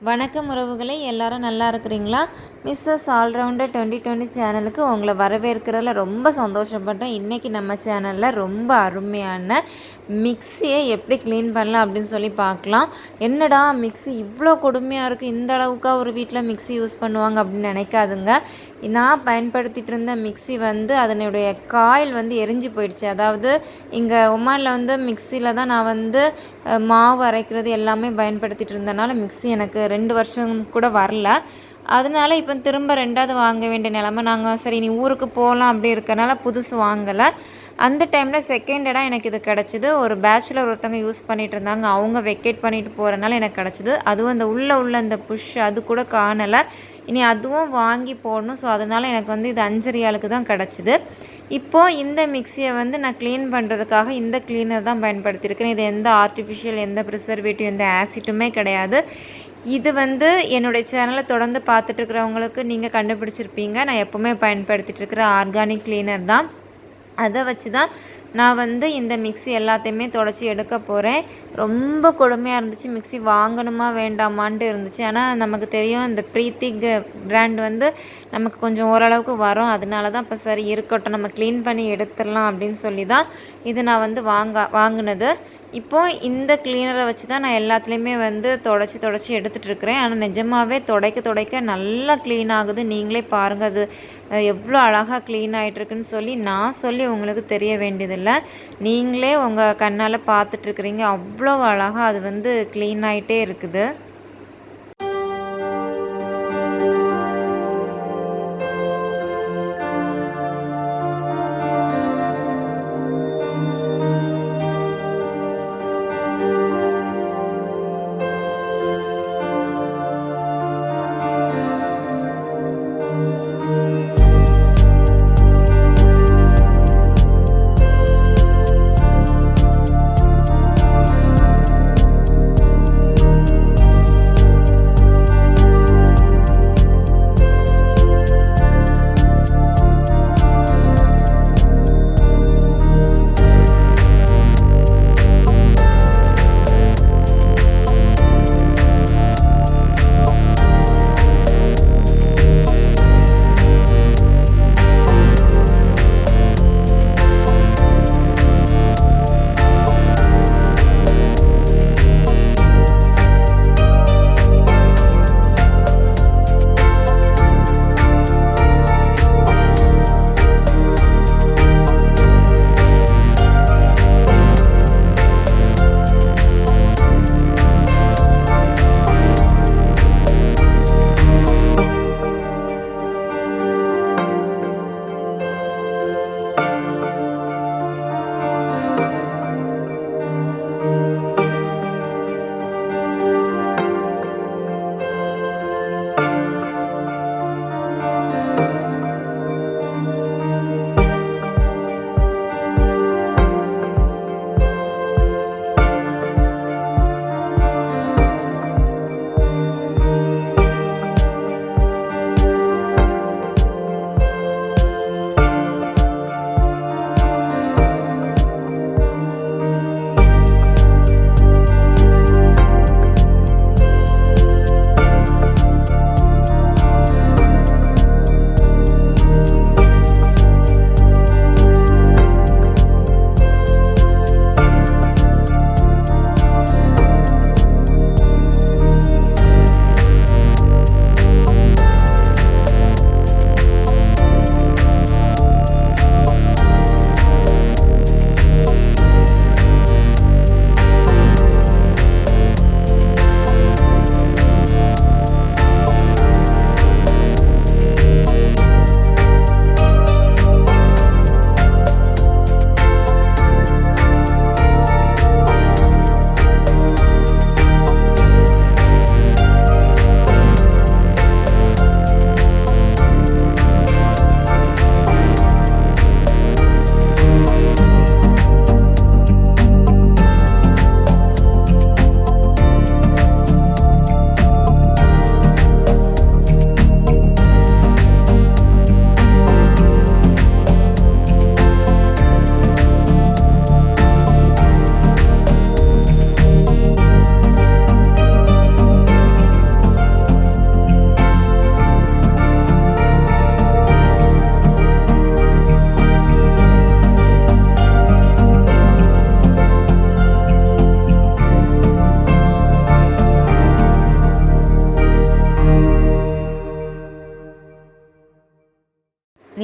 வணக்கம் உறவுகளே, எல்லாரும் நல்லா இருக்கிறீங்களா? மிஸ்ஸஸ் ஆல்ரவுண்டர் 2020 சேனலுக்கு உங்களை வரவேற்கிறதுல ரொம்ப சந்தோஷப்படுறேன். இன்றைக்கி நம்ம சேனலில் ரொம்ப அருமையான மிக்ஸியை எப்படி க்ளீன் பண்ணலாம் அப்படின்னு சொல்லி பார்க்கலாம். என்னடா மிக்ஸி இவ்வளோ கொடுமையாக இருக்குது, இந்த அளவுக்கா ஒரு வீட்டில் மிக்ஸி யூஸ் பண்ணுவாங்க அப்படின்னு நினைக்காதுங்க. நான் பயன்படுத்திகிட்டு இருந்த மிக்ஸி அதனுடைய காயில் எரிஞ்சு போயிடுச்சு. அதாவது இங்கே ஒமானில் மிக்ஸியில் தான் நான் மாவு அரைக்கிறது எல்லாமே பயன்படுத்திகிட்டு இருந்தனால மிக்ஸி எனக்கு 2 வருஷம் கூட வரல. அதனால இப்போ திரும்ப 2வது வாங்க வேண்டிய நிலமை. நாங்கள் சரி நீ ஊருக்கு போகலாம் அப்படி இருக்கனால புதுசு வாங்கலை. அந்த டைமில் செகண்டடாக எனக்கு இது கிடச்சிது. ஒரு பேச்சுலர் ஒருத்தவங்க யூஸ் பண்ணிகிட்டு இருந்தாங்க. அவங்க வெக்கேட் பண்ணிட்டு போகிறனால எனக்கு கிடச்சிது. அதுவும் அந்த உள்ள அந்த புஷ் அது கூட காணலை. இனி அதுவும் வாங்கி போடணும். ஸோ அதனால் எனக்கு இது 5 ரியாலுக்கு தான் கிடச்சிது. இப்போது இந்த மிக்ஸியை நான் க்ளீன் பண்ணுறதுக்காக இந்த க்ளீனர் தான் பயன்படுத்தியிருக்கேன். இது எந்த ஆர்டிஃபிஷியல், எந்த ப்ரிசர்வேட்டிவ், எந்த ஆசிட்டுமே கிடையாது. இது என்னுடைய சேனலை தொடர்ந்து பார்த்துட்ருக்கிறவங்களுக்கு நீங்கள் கண்டுபிடிச்சிருப்பீங்க. நான் எப்போவுமே பயன்படுத்திகிட்ருக்கிற ஆர்கானிக் க்ளீனர் தான். அதை வச்சு தான் நான் இந்த மிக்ஸி எல்லாத்தையுமே தொடச்சி எடுக்க போகிறேன். ரொம்ப கொடுமையாக இருந்துச்சு. மிக்ஸி வாங்கணுமா வேண்டாமான்ட்டு இருந்துச்சு. ஆனால் நமக்கு தெரியும் இந்த ப்ரீத்தி பிராண்ட் நமக்கு கொஞ்சம் ஓரளவுக்கு வரும். அதனால தான் இப்போ சரி இருக்கட்டும், நம்ம க்ளீன் பண்ணி எடுத்துடலாம் அப்படின்னு சொல்லி தான் இது நான் வாங்கினது. இப்போது இந்த க்ளீனரை வச்சு தான் நான் எல்லாத்துலேயுமே தொடச்சி எடுத்துகிட்ருக்கிறேன். ஆனால் நிஜமாகவே துடைக்க நல்லா க்ளீன் ஆகுது. நீங்களே பாருங்கள், அது எவ்வளோ அழகாக க்ளீன் ஆகிட்டுருக்குன்னு நான் சொல்லி உங்களுக்கு தெரிய வேண்டியதில்லை. நீங்களே உங்கள் கண்ணால் பார்த்துட்ருக்குறீங்க. அவ்வளோ அழகாக அது க்ளீன் ஆகிட்டே இருக்குது.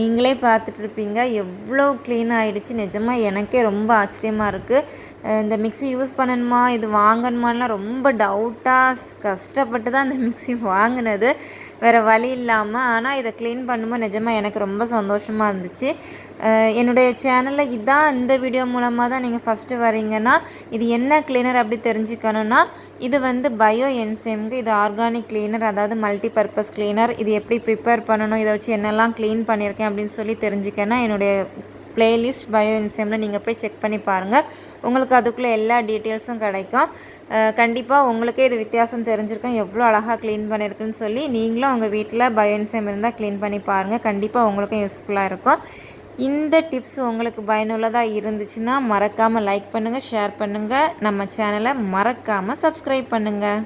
நீங்களே பார்த்துட்ருப்பீங்க எவ்வளோ க்ளீன் ஆகிடுச்சு. நிஜமாக எனக்கே ரொம்ப ஆச்சரியமாக இருக்குது. இந்த மிக்ஸி யூஸ் பண்ணணுமா, இது வாங்கணுமான்லாம் ரொம்ப டவுட்டாக கஷ்டப்பட்டு தான் அந்த மிக்ஸி வாங்கினது, வேறு வழி இல்லாமல். ஆனால் இதை க்ளீன் பண்ணும்போது நிஜமாக எனக்கு ரொம்ப சந்தோஷமாக இருந்துச்சு. என்னுடைய சேனலில் இதான் இந்த வீடியோ மூலமாக தான் நீங்கள் ஃபஸ்ட்டு வரீங்கன்னா இது என்ன க்ளீனர் அப்படி தெரிஞ்சுக்கணுன்னா, இது வந்து பயோ என்சைம்க்கு இது ஆர்கானிக் க்ளீனர், அதாவது மல்டி பர்பஸ் க்ளீனர். இது எப்படி ப்ரிப்பேர் பண்ணணும், இதை வச்சு என்னெல்லாம் க்ளீன் பண்ணியிருக்கேன் அப்படின்னு சொல்லி தெரிஞ்சுக்கன்னா என்னுடைய ப்ளேலிஸ்ட் பயோ என்சைமில் நீங்கள் போய் செக் பண்ணி பாருங்கள். உங்களுக்கு அதுக்குள்ளே எல்லா டீட்டெயில்ஸும் கிடைக்கும். கண்டிப்பாக உங்களுக்கே இது வித்தியாசம் தெரிஞ்சிருக்கும், எவ்வளோ அழகாக க்ளீன் பண்ணியிருக்குன்னு சொல்லி. நீங்களும் உங்கள் வீட்டில் பயோ என்சைம் இருந்தால் க்ளீன் பண்ணி பாருங்கள். கண்டிப்பாக உங்களுக்கும் யூஸ்ஃபுல்லாக இருக்கும். இந்த டிப்ஸ் உங்களுக்கு பயனுள்ளதாக இருந்துச்சுன்னா மறக்காமல் லைக் பண்ணுங்கள், ஷேர் பண்ணுங்கள். நம்ம சேனலை மறக்காமல் சப்ஸ்கிரைப் பண்ணுங்கள்.